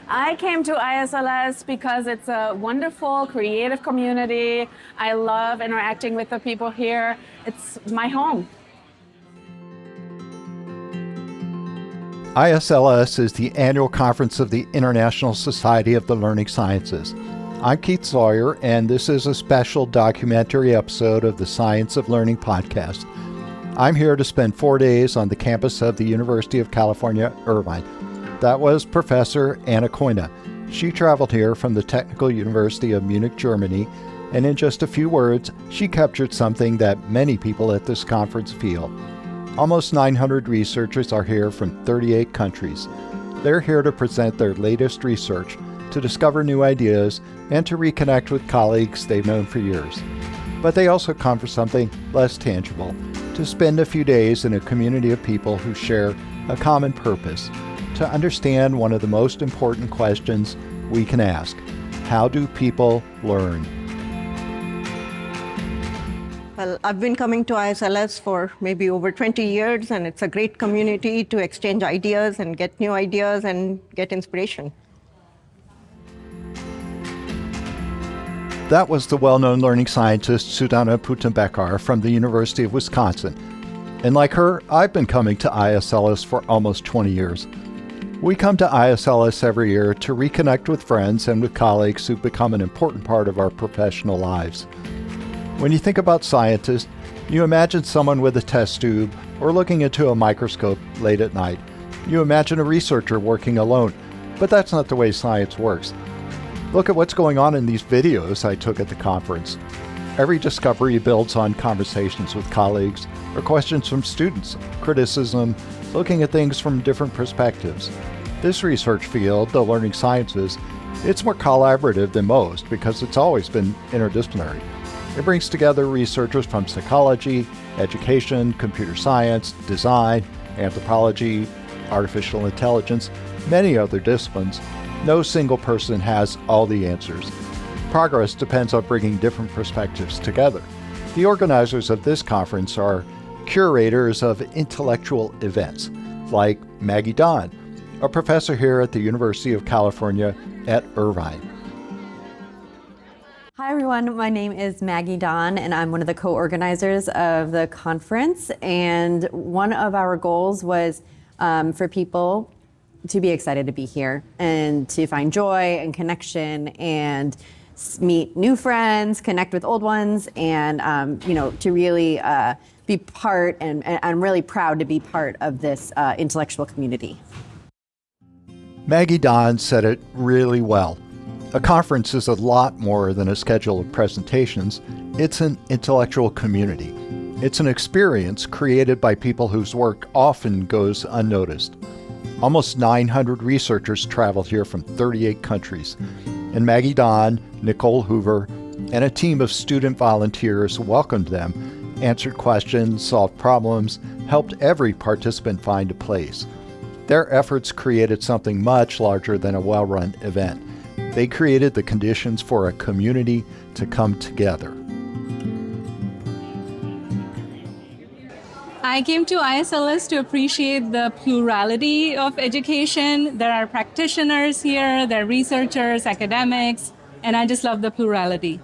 I came to ISLS because it's a wonderful, creative community. I love interacting with the people here. It's my home. ISLS is the annual conference of the International Society of the Learning Sciences. I'm Keith Sawyer, and this is a special documentary episode of the Science of Learning podcast. I'm here to spend 4 days on the campus of the University of California, Irvine. That was Professor Anna Keune. She traveled here from the Technical University of Munich, Germany, and in just a few words, she captured something that many people at this conference feel. Almost 900 researchers are here from 38 countries. They're here to present their latest research, to discover new ideas, and to reconnect with colleagues they've known for years. But they also come for something less tangible, to spend a few days in a community of people who share a common purpose, to understand one of the most important questions we can ask: how do people learn? Well, I've been coming to ISLS for maybe over 20 years, and it's a great community to exchange ideas and get new ideas and get inspiration. That was the well-known learning scientist Sadhana Puntambekar from the University of Wisconsin. And like her, I've been coming to ISLS for almost 20 years. We come to ISLS every year to reconnect with friends and with colleagues who've become an important part of our professional lives. When you think about scientists, you imagine someone with a test tube or looking into a microscope late at night. You imagine a researcher working alone, but that's not the way science works. Look at what's going on in these videos I took at the conference. Every discovery builds on conversations with colleagues or questions from students, criticism, looking at things from different perspectives. This research field, the learning sciences, it's more collaborative than most because it's always been interdisciplinary. It brings together researchers from psychology, education, computer science, design, anthropology, artificial intelligence, many other disciplines. No single person has all the answers. Progress depends on bringing different perspectives together. The organizers of this conference are curators of intellectual events, like Maggie Dahn, a professor here at the University of California at Irvine. Hi everyone, my name is Maggie Dahn and I'm one of the co-organizers of the conference, and one of our goals was for people to be excited to be here and to find joy and connection and meet new friends, connect with old ones, and to really be part, and I'm really proud to be part of this intellectual community. Maggie Dahn said it really well. A conference is a lot more than a schedule of presentations. It's an intellectual community. It's an experience created by people whose work often goes unnoticed. Almost 900 researchers traveled here from 38 countries, and Maggie Dahn, Nicole Hoover, and a team of student volunteers welcomed them, answered questions, solved problems, helped every participant find a place. Their efforts created something much larger than a well-run event. They created the conditions for a community to come together. I came to ISLS to appreciate the plurality of education. There are practitioners here, there are researchers, academics, and I just love the plurality.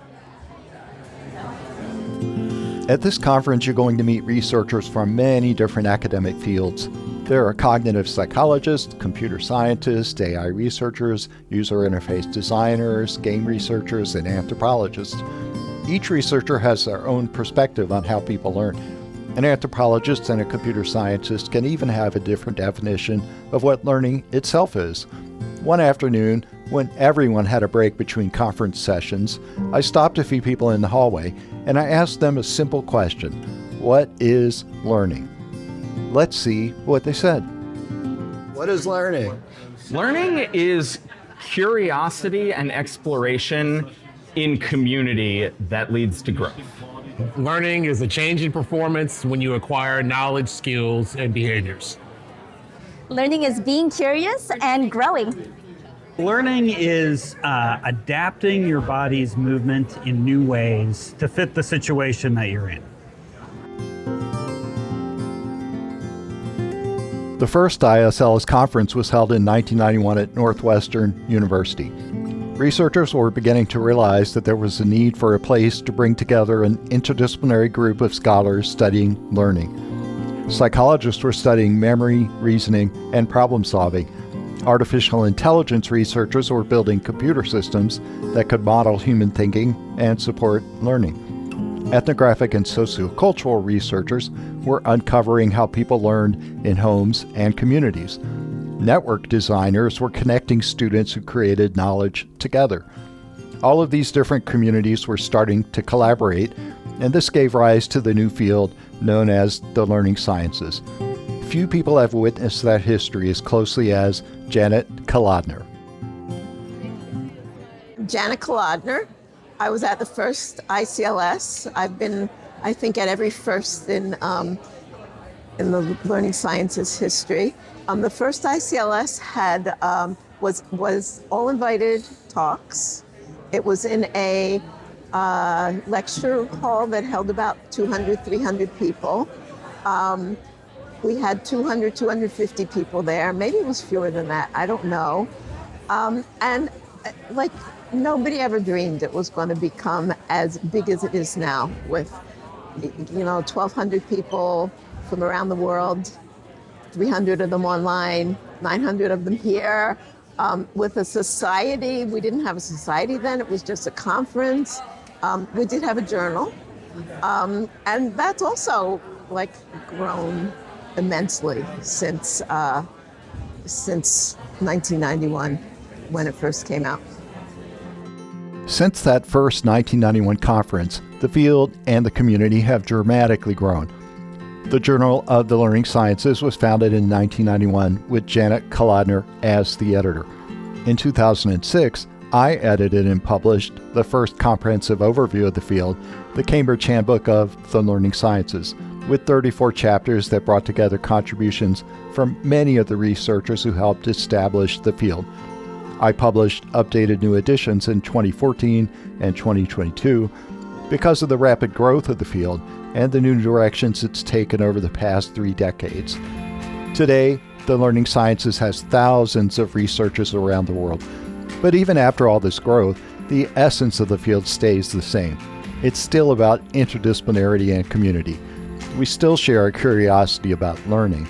At this conference, you're going to meet researchers from many different academic fields. There are cognitive psychologists, computer scientists, AI researchers, user interface designers, game researchers, and anthropologists. Each researcher has their own perspective on how people learn. An anthropologist and a computer scientist can even have a different definition of what learning itself is. One afternoon, when everyone had a break between conference sessions, I stopped a few people in the hallway and I asked them a simple question: what is learning? Let's see what they said. What is learning? Learning is curiosity and exploration in community that leads to growth. Learning is a change in performance when you acquire knowledge, skills, and behaviors. Learning is being curious and growing. Learning is adapting your body's movement in new ways to fit the situation that you're in. The first ISLS conference was held in 1991 at Northwestern University. Researchers were beginning to realize that there was a need for a place to bring together an interdisciplinary group of scholars studying learning. Psychologists were studying memory, reasoning, and problem solving. Artificial intelligence researchers were building computer systems that could model human thinking and support learning. Ethnographic and sociocultural researchers were uncovering how people learned in homes and communities. Network designers were connecting students who created knowledge together. All of these different communities were starting to collaborate, and this gave rise to the new field known as the learning sciences. Few people have witnessed that history as closely as Janet Kolodner. Janet Kolodner. I was at the first ICLS. I've been, I think, at every first in the learning sciences history. The first ICLS had was all invited talks. It was in a lecture hall that held about 200, 300 people. We had 200, 250 people there. Maybe it was fewer than that. I don't know. And like, nobody ever dreamed it was going to become as big as it is now with, 1,200 people from around the world, 300 of them online, 900 of them here. With a society, we didn't have a society then, it was just a conference. We did have a journal. And that's also grown immensely since 1991 when it first came out. Since that first 1991 conference, the field and the community have dramatically grown. The Journal of the Learning Sciences was founded in 1991 with Janet Kolodner as the editor. In 2006, I edited and published the first comprehensive overview of the field, the Cambridge Handbook of the Learning Sciences, with 34 chapters that brought together contributions from many of the researchers who helped establish the field. I published updated new editions in 2014 and 2022 because of the rapid growth of the field and the new directions it's taken over the past 3 decades. Today, the Learning Sciences has thousands of researchers around the world. But even after all this growth, the essence of the field stays the same. It's still about interdisciplinarity and community. We still share a curiosity about learning.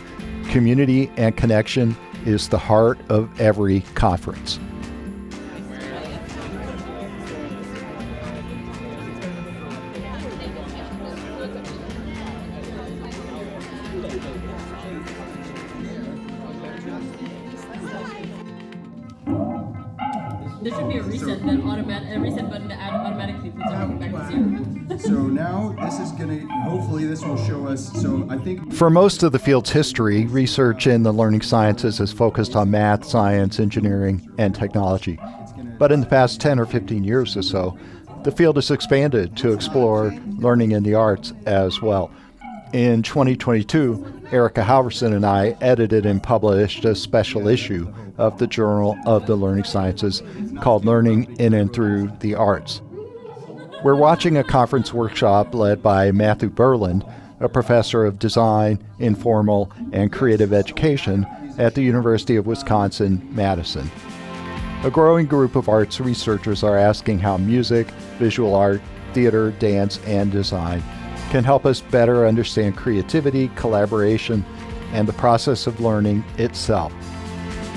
Community and connection is the heart of every conference. There should be a reset button that automatically puts everything back to 0. So now this is hopefully this will show us, I think... For most of the field's history, research in the learning sciences has focused on math, science, engineering, and technology. But in the past 10 or 15 years or so, the field has expanded to explore learning in the arts as well. In 2022, Erica Halverson and I edited and published a special issue of the Journal of the Learning Sciences called Learning in and Through the Arts. We're watching a conference workshop led by Matthew Berland, a professor of design, informal, and creative education at the University of Wisconsin-Madison. A growing group of arts researchers are asking how music, visual art, theater, dance, and design can help us better understand creativity, collaboration, and the process of learning itself.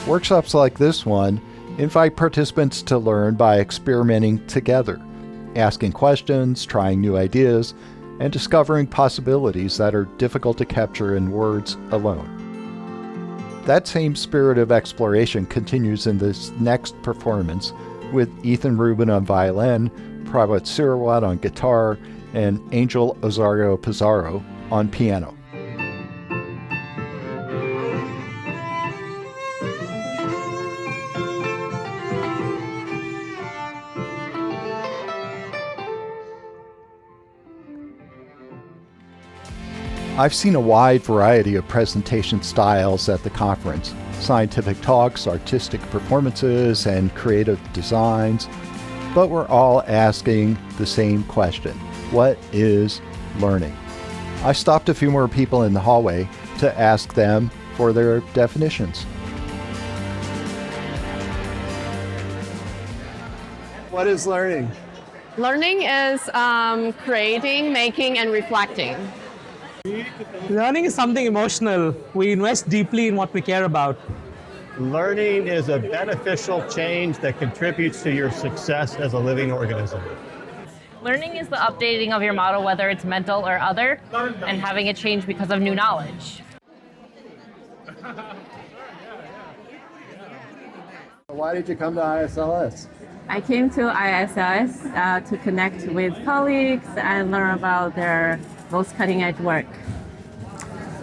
Workshops like this one invite participants to learn by experimenting together, asking questions, trying new ideas, and discovering possibilities that are difficult to capture in words alone. That same spirit of exploration continues in this next performance with Ethan Rubin on violin, Pravat Sirawat on guitar, and Angel Osario Pizarro on piano. I've seen a wide variety of presentation styles at the conference: scientific talks, artistic performances, and creative designs. But we're all asking the same question: what is learning? I stopped a few more people in the hallway to ask them for their definitions. What is learning? Learning is creating, making, and reflecting. Learning is something emotional. We invest deeply in what we care about. Learning is a beneficial change that contributes to your success as a living organism. Learning is the updating of your model, whether it's mental or other, and having it change because of new knowledge. Why did you come to ISLS? I came to ISLS to connect with colleagues and learn about their most cutting-edge work.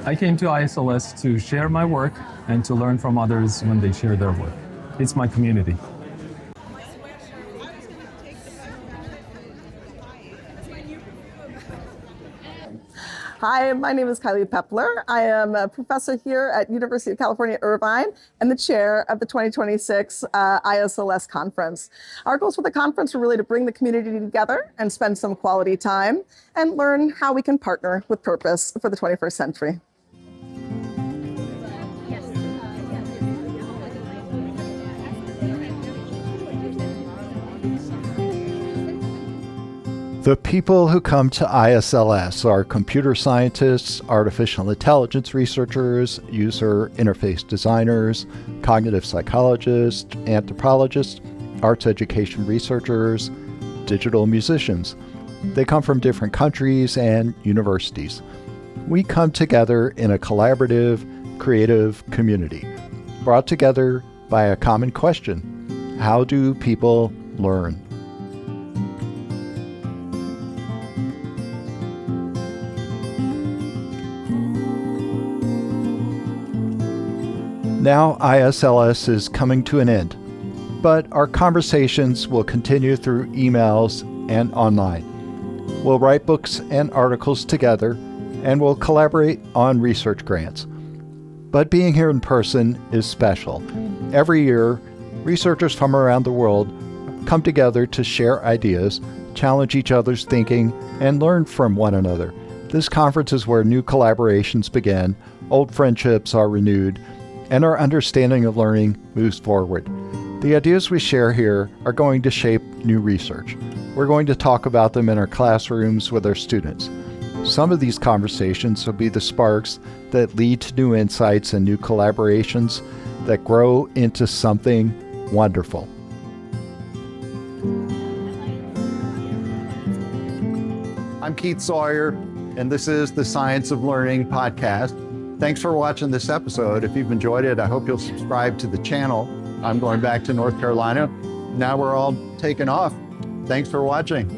I came to ISLS to share my work and to learn from others when they share their work. It's my community. Hi, my name is Kylie Peppler. I am a professor here at University of California, Irvine, and the chair of the 2026 ISLS conference. Our goals for the conference are really to bring the community together and spend some quality time and learn how we can partner with purpose for the 21st century. The people who come to ISLS are computer scientists, artificial intelligence researchers, user interface designers, cognitive psychologists, anthropologists, arts education researchers, digital musicians. They come from different countries and universities. We come together in a collaborative, creative community, brought together by a common question: how do people learn? Now ISLS is coming to an end, but our conversations will continue through emails and online. We'll write books and articles together, and we'll collaborate on research grants. But being here in person is special. Every year, researchers from around the world come together to share ideas, challenge each other's thinking, and learn from one another. This conference is where new collaborations begin, old friendships are renewed, and our understanding of learning moves forward. The ideas we share here are going to shape new research. We're going to talk about them in our classrooms with our students. Some of these conversations will be the sparks that lead to new insights and new collaborations that grow into something wonderful. I'm Keith Sawyer, and this is the Science of Learning podcast. Thanks for watching this episode. If you've enjoyed it, I hope you'll subscribe to the channel. I'm going back to North Carolina. Now we're all taking off. Thanks for watching.